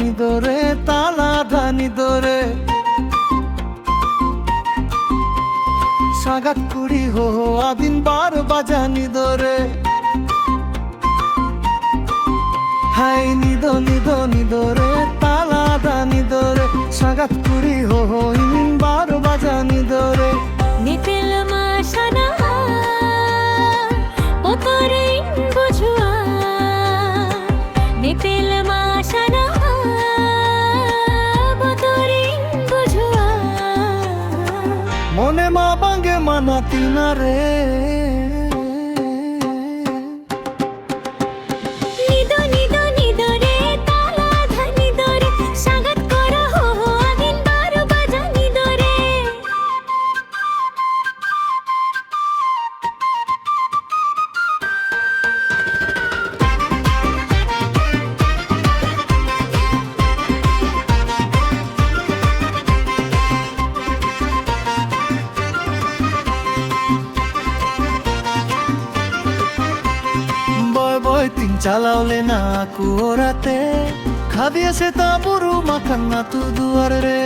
নিদরে তালা ধানি দরে সাগাত কুড়ি হো আদিন 12 বাজানি দরে হাই নিদ নিদ নিদরে তালা ধানি দরে সাগাত কুড়ি হো ইমিন 12 বাজানি দরে নিতেল মাশানা ওতরে বুঝুয়া নিতেল মাশানা ওতরে বুঝুয়া মনে মা বাঙ্গে মানাতি না রে নিদ নিদ নিদরে তালা ধানি দরে সাগাত করা হো আদিন 12 বাজানি দরে বয় বয় তিন চালাওলে না কুয়োরাতে খাদিয়েছে তা বুড়ু মাখান না তু দুয়ার রে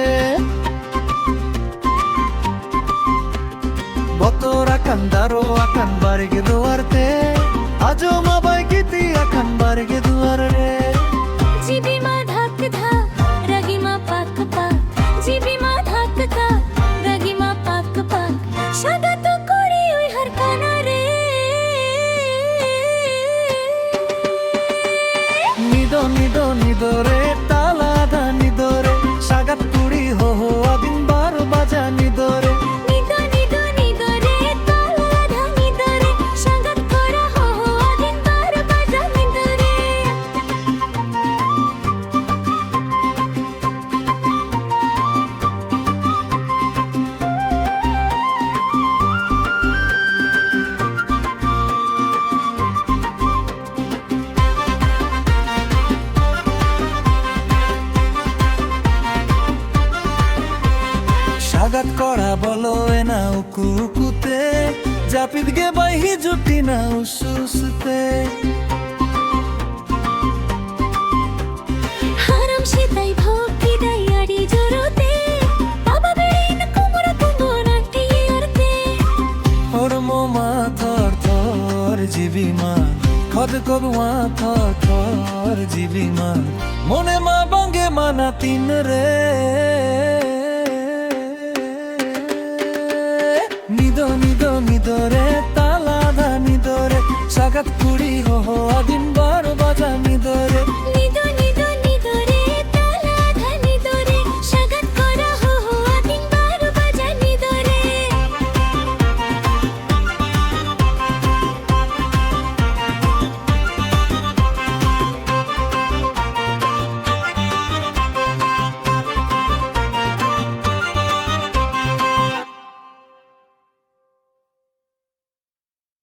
বতর আকান দারো আকান বারগে দুয়ারতে আজো মা বাই গীতি আকান বারগে দুয়ার রে জিবি মা ধাক ধাক রাগি মা পাক পাক জিবি মা ধাক ধাক রাগি মা পাক পাক সাগাত করি ওই হার কানা রে নিদ নিদ নিদরে তালা ধানি দরে সাগাত কুড়ি হো আদিন 12 বাজানি দরে নিদ নিদ নিদরে তালা ধানি দরে সাগাত করা হো আদিন 12 বাজানি দরে সাগাত করা বলো এ না উকু উকুতে জাপিত গে বাইহি জুটি না উসুসতে হারাম সেতাই ভক্তি দাই আড়ি জোরতে বাবা বেইন কুমরা কুমরাটি আরতে ওর মোমা থর থর জিবি মা খদ কবুয়া থর থর জিবি মা মনে মা বাঙ্গে মানা তিন রে নিদ নিদ নিদরে তালা ধানি দরে সাগাত কুড়ি হো আদি